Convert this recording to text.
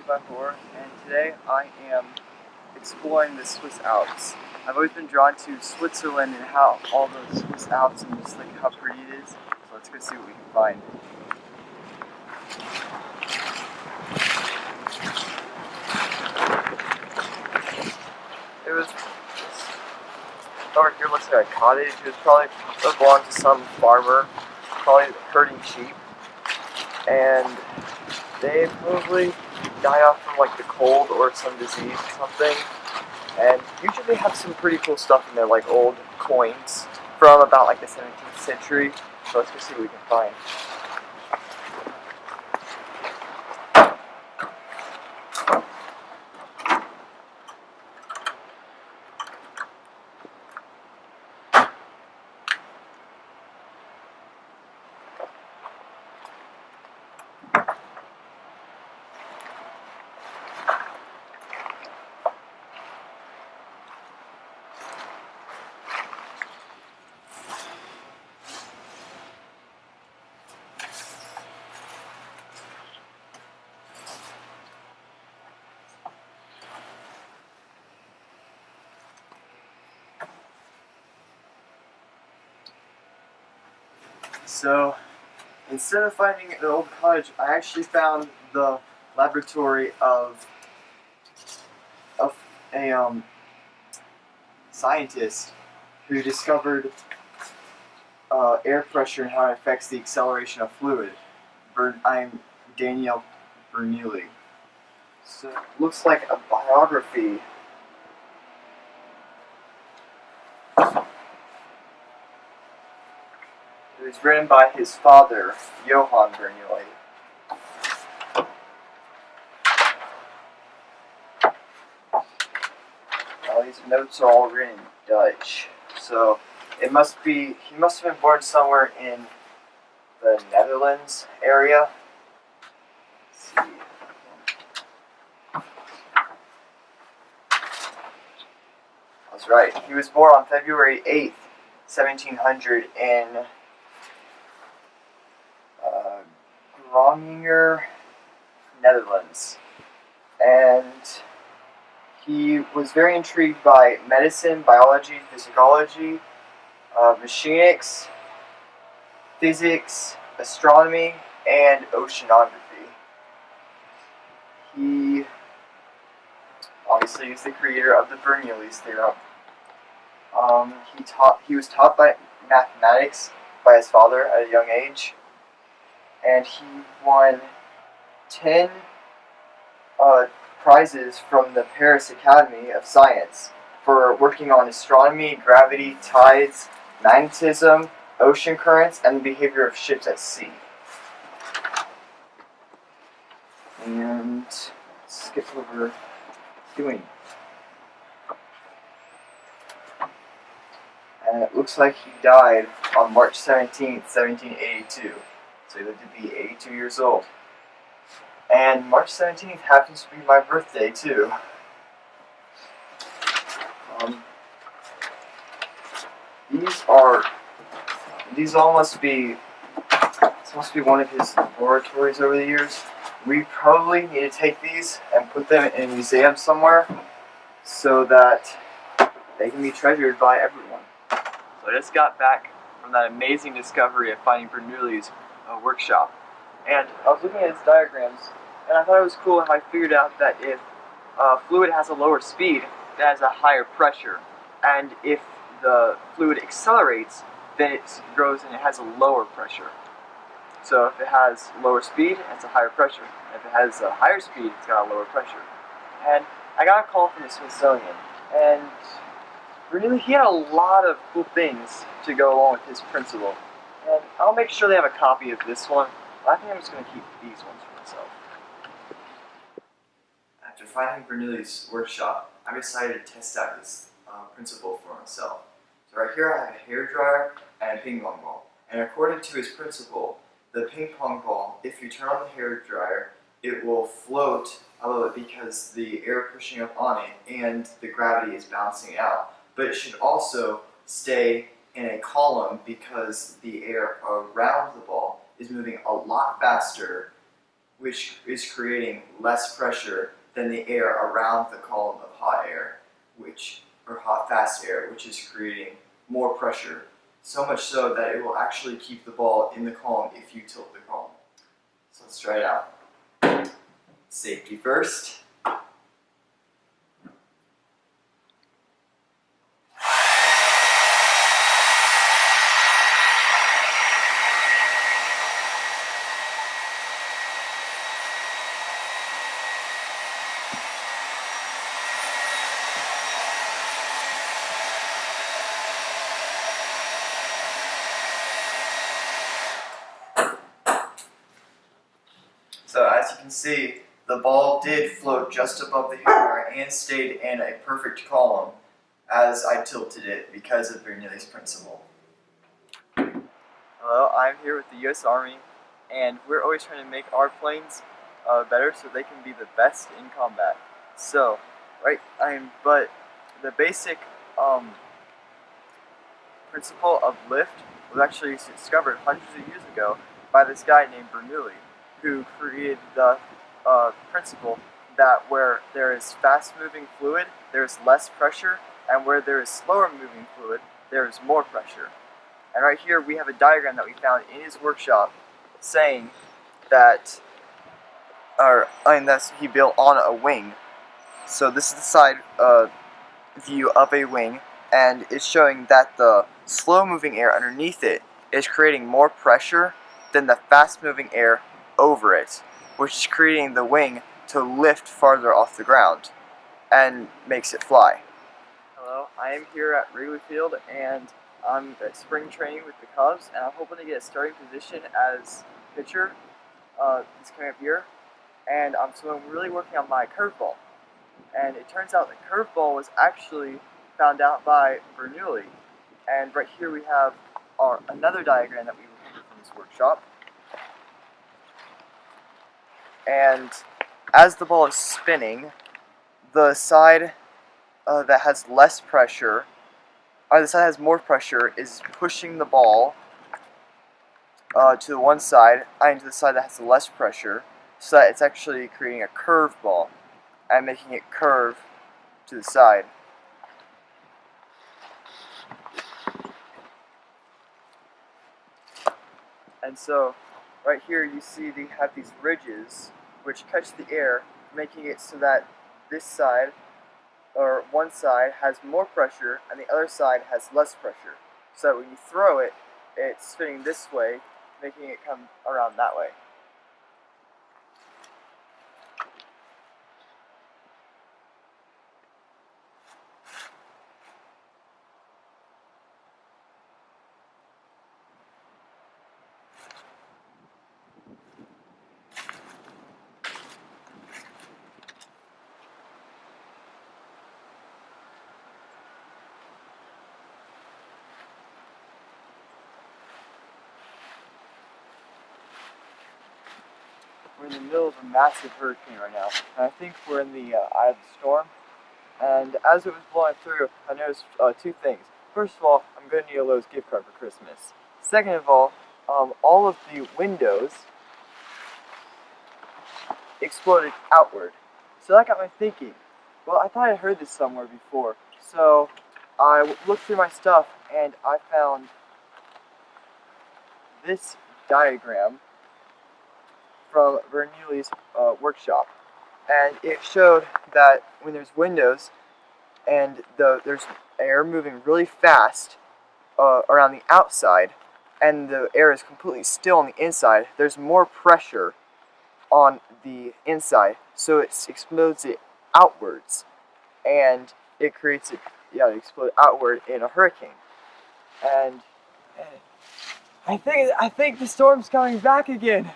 by Hoar, and today I am exploring the Swiss Alps. I've always been drawn to Switzerland and how all the Swiss Alps and just like how pretty it is. So let's go see what we can find. Over here looks like a cottage. It probably belonged to some farmer, probably herding sheep, and they probably died off from like the cold or some disease or something. And usually they have some pretty cool stuff in there, like old coins from about like the 17th century. So let's go see what we can find. So, instead of finding an old cottage, I actually found the laboratory of a scientist who discovered air pressure and how it affects the acceleration of fluid. I'm Daniel Bernoulli. So, it looks like a biography. It was written by his father, Johann Bernoulli. All these notes are all written in Dutch, so he must have been born somewhere in the Netherlands area. Let's see. That's right. He was born on February 8th, 1700 in Groningen, Netherlands. And he was very intrigued by medicine, biology, physiology, mechanics, physics, astronomy, and oceanography. He obviously is the creator of the Bernoulli's theorem. He was taught by mathematics by his father at a young age, and he won 10 prizes from the Paris Academy of Science for working on astronomy, gravity, tides, magnetism, ocean currents, and the behavior of ships at sea. And let's skip over doing. And it looks like he died on March 17th, 1782. So he lived to be 82 years old. And March 17th happens to be my birthday, too. These all must be, this must be one of his laboratories over the years. We probably need to take these and put them in a museum somewhere so that they can be treasured by everyone. So I just got back from that amazing discovery of finding Bernoulli's workshop. And I was looking at his diagrams, and I thought it was cool how I figured out that if fluid has a lower speed, it has a higher pressure. And if the fluid accelerates, then it grows and it has a lower pressure. So if it has lower speed, it's a higher pressure. If it has a higher speed, it's got a lower pressure. And I got a call from the Smithsonian, and really he had a lot of cool things to go along with his principle. And I'll make sure they have a copy of this one, but I think I'm just going to keep these ones for myself. After finding Bernoulli's workshop, I decided to test out this principle for myself. So right here I have a hairdryer and a ping pong ball. And according to his principle, the ping pong ball, if you turn on the hairdryer, it will float a little bit because the air pushing up on it and the gravity is balancing it out. But it should also stay in a column because the air around the ball is moving a lot faster which is creating less pressure than the air around the column of hot air, or hot fast air, which is creating more pressure. So much so that it will actually keep the ball in the column if you tilt the column. So let's try it out. Safety first. So as you can see, the ball did float just above the hammer and stayed in a perfect column as I tilted it because of Bernoulli's principle. Hello, I'm here with the U.S. Army, and we're always trying to make our planes better so they can be the best in combat. So, but the basic principle of lift was actually discovered hundreds of years ago by this guy named Bernoulli, who created the principle that where there is fast-moving fluid, there is less pressure, and where there is slower-moving fluid, there is more pressure. And right here we have a diagram that we found in his workshop saying that, that's he built on a wing. So this is the side view of a wing, and it's showing that the slow-moving air underneath it is creating more pressure than the fast-moving air over it, which is creating the wing to lift farther off the ground and makes it fly. Hello, I am here at Wrigley Field, and I'm at spring training with the Cubs, and I'm hoping to get a starting position as pitcher this coming up year. And so I'm really working on my curveball. And it turns out the curveball was actually found out by Bernoulli. And right here we have another diagram that we removed from this workshop. And as the ball is spinning, the side that has less pressure, or the side that has more pressure, is pushing the ball to the one side, and to the side that has less pressure, so that it's actually creating a curved ball and making it curve to the side. And so, right here you see they have these ridges which catch the air, making it so that this side, or one side, has more pressure and the other side has less pressure. So that when you throw it, it's spinning this way, making it come around that way. We're in the middle of a massive hurricane right now, and I think we're in the eye of the storm. And as it was blowing through, I noticed two things. First of all, I'm going to need a Lowe's gift card for Christmas. Second of all of the windows exploded outward. So that got me thinking, well, I thought I heard this somewhere before. So I looked through my stuff and I found this diagram from Bernoulli's workshop. And it showed that when there's windows and there's air moving really fast around the outside, and the air is completely still on the inside, there's more pressure on the inside, so it explodes it outwards, and it creates it, it explodes outward in a hurricane. And I think the storm's coming back again.